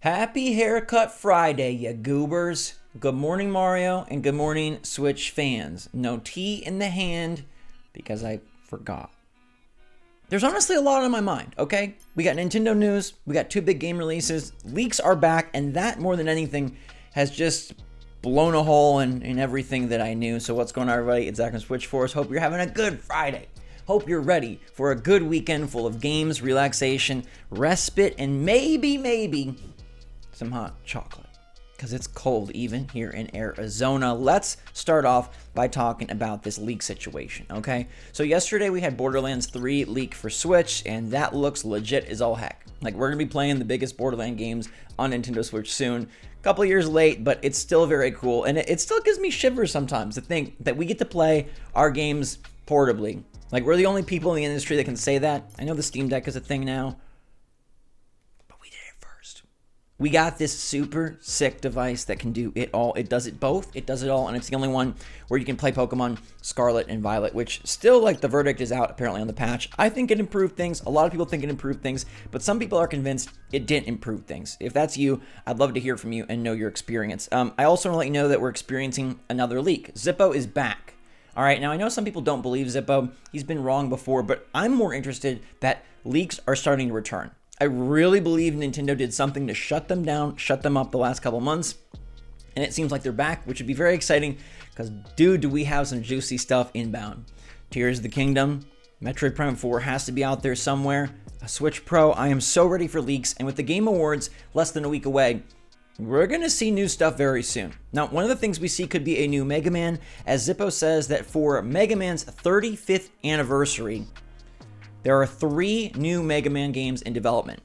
Happy Haircut Friday, you goobers. Good morning, Mario, and good morning, Switch fans. No tea in the hand because I forgot. There's honestly a lot on my mind, okay? We got Nintendo news, we got two big game releases, leaks are back, and that, more than anything, has just blown a hole in everything that I knew. So what's going on, everybody? It's Zach from SwitchForce. Hope you're having a good Friday. Hope you're ready for a good weekend full of games, relaxation, respite, and maybe some hot chocolate, because it's cold even here in Arizona. Let's start off by talking about this leak situation, okay? So yesterday we had Borderlands 3 leak for Switch, and that looks legit as all heck. Like, we're gonna be playing the biggest Borderlands games on Nintendo Switch soon. A couple years late, but it's still very cool, and it still gives me shivers sometimes to think that we get to play our games portably. Like, we're the only people in the industry that can say that. I know the Steam Deck is a thing now, we got this super sick device that can do it all. It does it both. It does it all. And it's the only one where you can play Pokemon Scarlet and Violet, which still, like, the verdict is out apparently on the patch. I think it improved things. A lot of people think it improved things, but some people are convinced it didn't improve things. If that's you, I'd love to hear from you and know your experience. I also want to let you know that we're experiencing another leak. Zippo is back. All right, now I know some people don't believe Zippo. He's been wrong before, but I'm more interested that leaks are starting to return. I really believe Nintendo did something to shut them down, shut them up the last couple months, and it seems like they're back, which would be very exciting because, dude, do we have some juicy stuff inbound. Tears of the Kingdom, Metroid Prime 4 has to be out there somewhere, a Switch Pro. I am so ready for leaks, and with the Game Awards less than a week away, we're going to see new stuff very soon. Now, one of the things we see could be a new Mega Man, as Zippo says that for Mega Man's 35th anniversary, there are 3 new Mega Man games in development.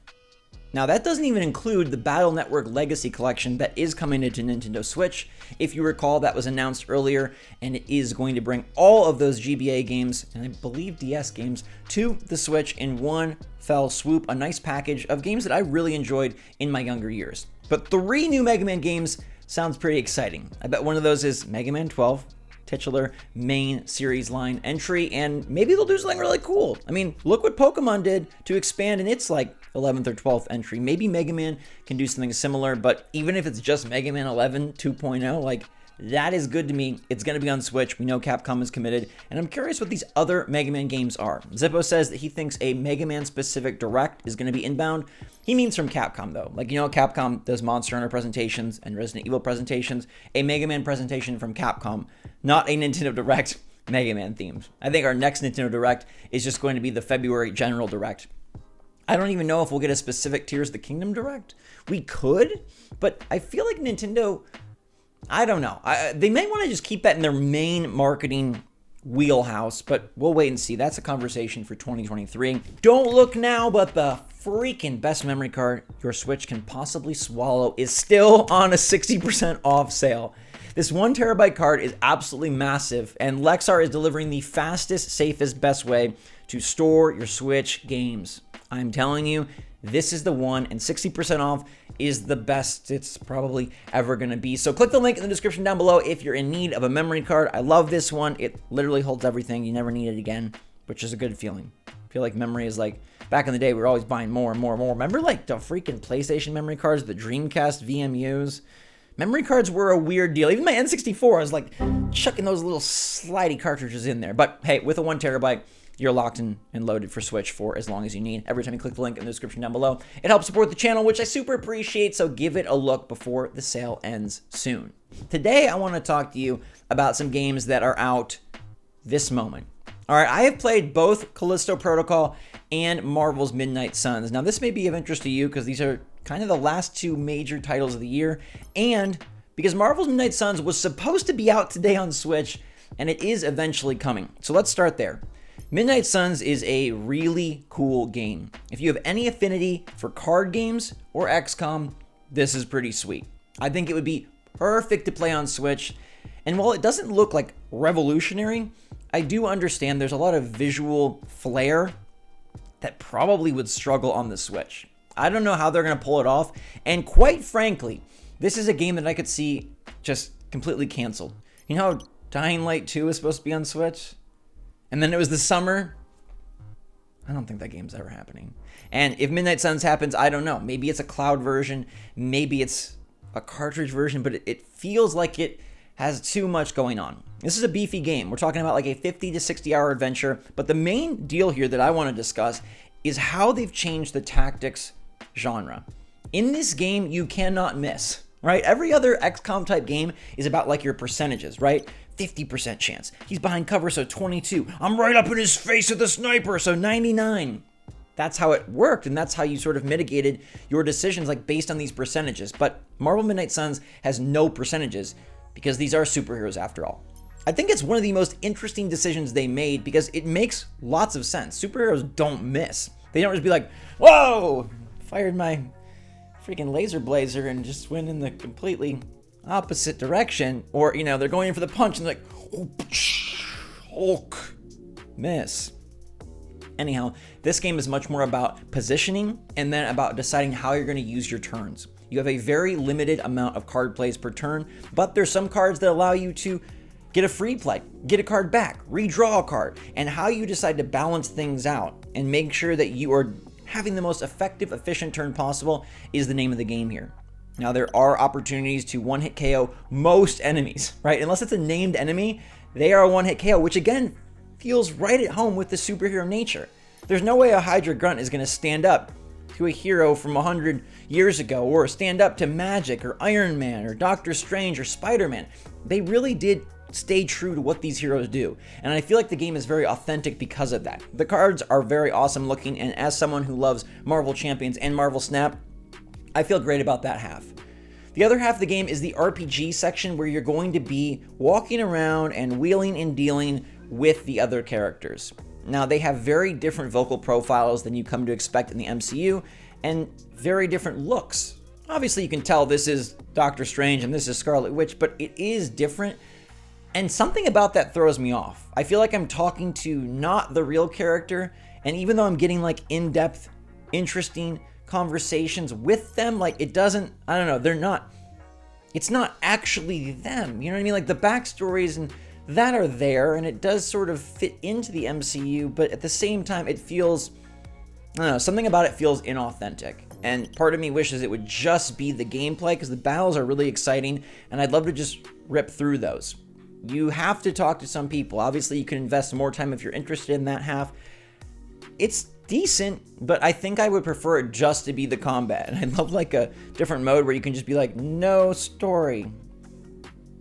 Now, that doesn't even include the Battle Network Legacy Collection that is coming into Nintendo Switch. If you recall, that was announced earlier, and it is going to bring all of those GBA games, and I believe DS games, to the Switch in one fell swoop. A nice package of games that I really enjoyed in my younger years. But 3 new Mega Man games sounds pretty exciting. I bet one of those is Mega Man 12, titular main series line entry, and maybe they'll do something really cool. I mean, look what Pokemon did to expand in its, like, 11th or 12th entry. Maybe Mega Man can do something similar, but even if it's just Mega Man 11 2.0, like, that is good to me. It's going to be on Switch. We know Capcom is committed, and I'm curious what these other Mega Man games are. Zippo says that he thinks a Mega Man specific direct is going to be inbound. He means from Capcom, though. Like, you know, Capcom does Monster Hunter presentations and Resident Evil presentations. A Mega Man presentation from Capcom, not a Nintendo Direct Mega Man themed. I think our next Nintendo Direct is just going to be the February General Direct. I don't even know if we'll get a specific Tears of the Kingdom Direct. We could, but I feel like Nintendo, I don't know. They may want to just keep that in their main marketing wheelhouse, but we'll wait and see. That's a conversation for 2023. Don't look now, but the freaking best memory card your Switch can possibly swallow is still on a 60% off sale. This 1 terabyte card is absolutely massive, and Lexar is delivering the fastest, safest, best way to store your Switch games. I'm telling you, this is the one, and 60% off is the best it's probably ever going to be. So click the link in the description down below if you're in need of a memory card. I love this one. It literally holds everything. You never need it again, which is a good feeling. I feel like memory is like, back in the day, we were always buying more and more and more. Remember, like, the freaking PlayStation memory cards, the Dreamcast VMUs? Memory cards were a weird deal. Even my N64, I was like chucking those little slidey cartridges in there. But hey, with a 1 terabyte, you're locked in and loaded for Switch for as long as you need. Every time you click the link in the description down below, it helps support the channel, which I super appreciate, so give it a look before the sale ends soon. Today, I want to talk to you about some games that are out this moment. All right, I have played both Callisto Protocol and Marvel's Midnight Suns. Now, this may be of interest to you because these are kind of the last 2 major titles of the year, and because Marvel's Midnight Suns was supposed to be out today on Switch, and it is eventually coming. So let's start there. Midnight Suns is a really cool game. If you have any affinity for card games or XCOM, this is pretty sweet. I think it would be perfect to play on Switch, and while it doesn't look like revolutionary, I do understand there's a lot of visual flair that probably would struggle on the Switch. I don't know how they're going to pull it off, and quite frankly, this is a game that I could see just completely canceled. You know how Dying Light 2 is supposed to be on Switch? And then it was the summer, I don't think that game's ever happening. And if Midnight Suns happens, I don't know. Maybe it's a cloud version. Maybe it's a cartridge version, but it feels like it has too much going on. This is a beefy game. We're talking about like a 50 to 60 hour adventure. But the main deal here that I want to discuss is how they've changed the tactics genre. In this game, you cannot miss, right? Every other XCOM type game is about like your percentages, right? 50% chance. He's behind cover, so 22. I'm right up in his face with a sniper, so 99. That's how it worked, and that's how you sort of mitigated your decisions, like based on these percentages. But Marvel Midnight Suns has no percentages because these are superheroes after all. I think it's one of the most interesting decisions they made because it makes lots of sense. Superheroes don't miss. They don't just be like, whoa, fired my freaking laser blazer and just went in the completely opposite direction. Or, you know, they're going in for the punch and they're like, Hulk, miss. Anyhow, this game is much more about positioning and then about deciding how you're going to use your turns. You have a very limited amount of card plays per turn, but there's some cards that allow you to get a free play, get a card back, redraw a card, and how you decide to balance things out and make sure that you are having the most effective, efficient turn possible is the name of the game here. Now, there are opportunities to one-hit KO most enemies, right? Unless it's a named enemy, they are a one-hit KO, which again feels right at home with the superhero nature. There's no way a Hydra Grunt is going to stand up to a hero from 100 years ago or stand up to Magic or Iron Man or Doctor Strange or Spider-Man. They really did stay true to what these heroes do, and I feel like the game is very authentic because of that. The cards are very awesome looking, and as someone who loves Marvel Champions and Marvel Snap, I feel great about that half. The other half of the game is the RPG section where you're going to be walking around and wheeling and dealing with the other characters. Now, they have very different vocal profiles than you come to expect in the MCU and very different looks. Obviously, you can tell this is Doctor Strange and this is Scarlet Witch, but it is different. And something about that throws me off. I feel like I'm talking to not the real character, and even though I'm getting like in-depth, interesting conversations with them, like it doesn't, I don't know, it's not actually them. You know what I mean? Like the backstories and that are there, and it does sort of fit into the MCU, but at the same time, it feels, I don't know, something about it feels inauthentic. And part of me wishes it would just be the gameplay because the battles are really exciting, and I'd love to just rip through those. You have to talk to some people. Obviously, you can invest more time if you're interested in that half. It's decent, but I think I would prefer it just to be the combat. And I'd love like a different mode where you can just be like, no story.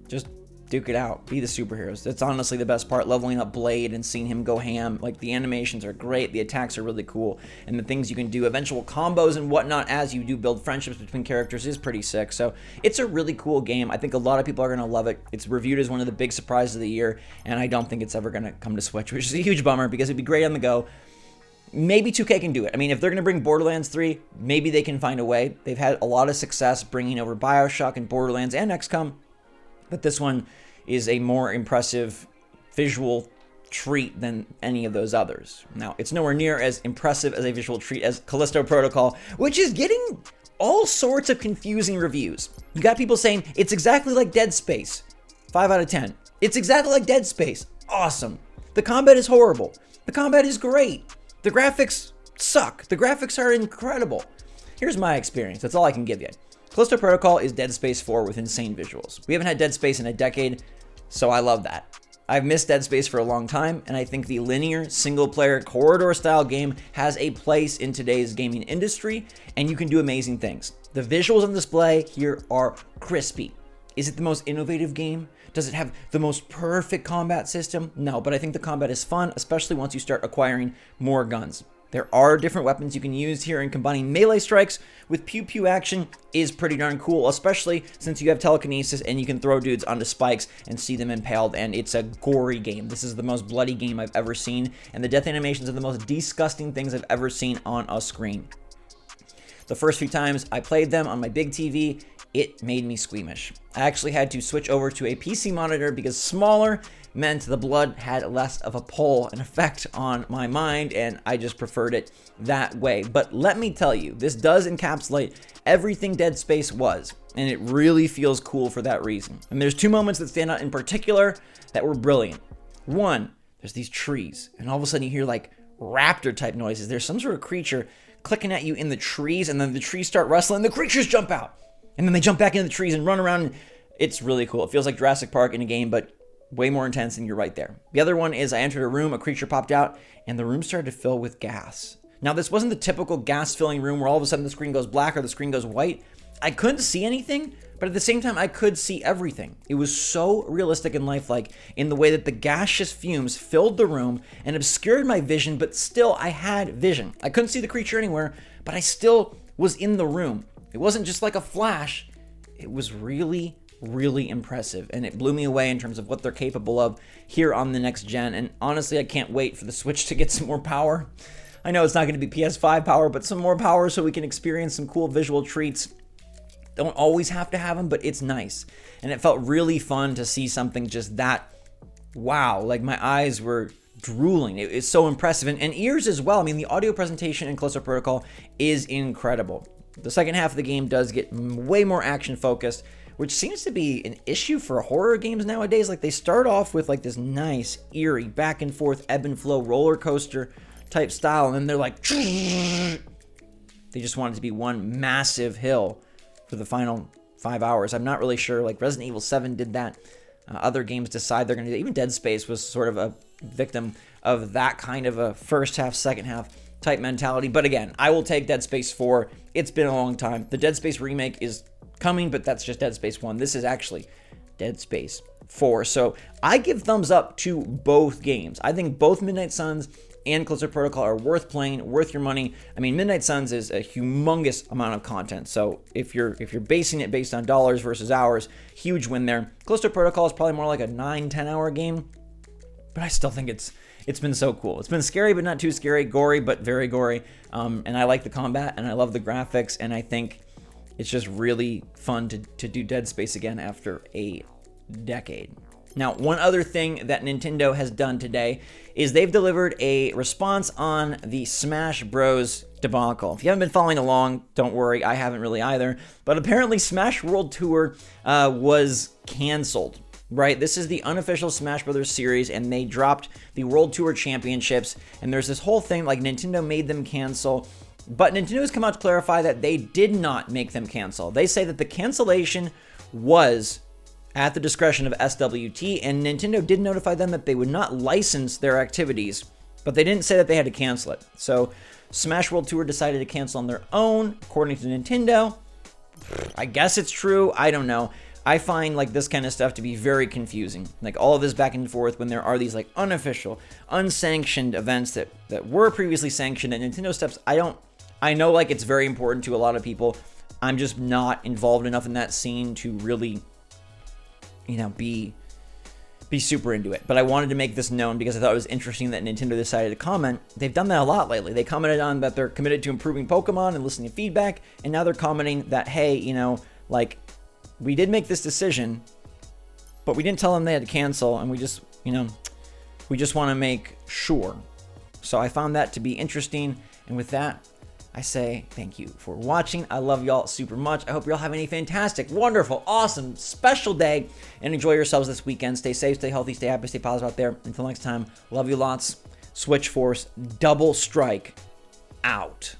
Just duke it out. Be the superheroes. That's honestly the best part, leveling up Blade and seeing him go ham. Like the animations are great, the attacks are really cool, and the things you can do, eventual combos and whatnot as you do build friendships between characters is pretty sick. So it's a really cool game. I think a lot of people are going to love it. It's reviewed as one of the big surprises of the year, and I don't think it's ever going to come to Switch, which is a huge bummer because it'd be great on the go. Maybe 2K can do it. I mean, if they're going to bring Borderlands 3, maybe they can find a way. They've had a lot of success bringing over BioShock and Borderlands and XCOM, but this one is a more impressive visual treat than any of those others. Now, it's nowhere near as impressive as a visual treat as Callisto Protocol, which is getting all sorts of confusing reviews. You got people saying, it's exactly like Dead Space. 5 out of 10. It's exactly like Dead Space. Awesome. The combat is horrible. The combat is great. The graphics suck. The graphics are incredible. Here's my experience. That's all I can give you. Callisto Protocol is Dead Space 4 with insane visuals. We haven't had Dead Space in a decade, so I love that. I've missed Dead Space for a long time, and I think the linear, single-player, corridor-style game has a place in today's gaming industry, and you can do amazing things. The visuals on display here are crispy. Is it the most innovative game? Does it have the most perfect combat system? No, but I think the combat is fun, especially once you start acquiring more guns. There are different weapons you can use here, and combining melee strikes with pew-pew action is pretty darn cool, especially since you have telekinesis and you can throw dudes onto spikes and see them impaled, and it's a gory game. This is the most bloody game I've ever seen, and the death animations are the most disgusting things I've ever seen on a screen. The first few times I played them on my big TV, it made me squeamish. I actually had to switch over to a PC monitor because smaller meant the blood had less of a pull and effect on my mind, and I just preferred it that way. But let me tell you, this does encapsulate everything Dead Space was, and it really feels cool for that reason. And there's two moments that stand out in particular that were brilliant. One, there's these trees, and all of a sudden you hear like raptor type noises. There's some sort of creature clicking at you in the trees, and then the trees start rustling, the creatures jump out, and then they jump back into the trees and run around. It's really cool. It feels like Jurassic Park in a game, but way more intense, and you're right there. The other one is I entered a room, a creature popped out, and the room started to fill with gas. Now, this wasn't the typical gas-filling room where all of a sudden the screen goes black or the screen goes white. I couldn't see anything, but at the same time, I could see everything. It was so realistic and lifelike in the way that the gaseous fumes filled the room and obscured my vision, but still, I had vision. I couldn't see the creature anywhere, but I still was in the room. It wasn't just like a flash. It was really, really impressive, and it blew me away in terms of what they're capable of here on the next gen. And honestly, I can't wait for the Switch to get some more power. I know it's not going to be PS5 power, but some more power so we can experience some cool visual treats. Don't always have to have them, but it's nice. And it felt really fun to see something just that, wow, like my eyes were drooling. It's so impressive. And ears as well. I mean, the audio presentation in Callisto Protocol is incredible. The second half of the game does get way more action focused, which seems to be an issue for horror games nowadays. Like, they start off with like this nice, eerie, back and forth, ebb and flow roller coaster type style, and then they're like, they just want it to be one massive hill for the final 5 hours. I'm not really sure. Like, Resident Evil 7 did that. Other games decide they're going to do that. Even Dead Space was sort of a victim of that kind of a first half, second half type mentality. But again, I will take Dead Space 4. It's been a long time. The Dead Space remake is coming, but that's just Dead Space 1. This is actually Dead Space 4. So I give thumbs up to both games. I think both Midnight Suns and Callisto Protocol are worth playing, worth your money. I mean, Midnight Suns is a humongous amount of content. So if you're basing it based on dollars versus hours, huge win there. Callisto Protocol is probably more like a 9-10 hour game, but I still think it's been so cool. It's been scary, but not too scary. Gory, but very gory. And I like the combat, and I love the graphics, and I think it's just really fun to do Dead Space again after a decade. Now, one other thing that Nintendo has done today is they've delivered a response on the Smash Bros. Debacle. If you haven't been following along, don't worry, I haven't really either. But apparently Smash World Tour was canceled, right? This is the unofficial Smash Bros. Series, and they dropped the World Tour Championships. And there's this whole thing like Nintendo made them cancel. But Nintendo has come out to clarify that they did not make them cancel. They say that the cancellation was at the discretion of SWT, and Nintendo did notify them that they would not license their activities, but they didn't say that they had to cancel it. So Smash World Tour decided to cancel on their own, according to Nintendo. I guess it's true. I don't know. I find like this kind of stuff to be very confusing. Like all of this back and forth when there are these like unofficial, unsanctioned events that were previously sanctioned, and Nintendo steps. I know like it's very important to a lot of people. I'm just not involved enough in that scene to really, be super into it. But I wanted to make this known because I thought it was interesting that Nintendo decided to comment. They've done that a lot lately. They commented on that they're committed to improving Pokemon and listening to feedback, and now they're commenting that, hey, like, we did make this decision, but we didn't tell them they had to cancel, and we just want to make sure. So I found that to be interesting, and with that, I say thank you for watching. I love y'all super much. I hope you're all having a fantastic, wonderful, awesome, special day, and enjoy yourselves this weekend. Stay safe, stay healthy, stay happy, stay positive out there. Until next time, love you lots. SwitchForce, double strike, out.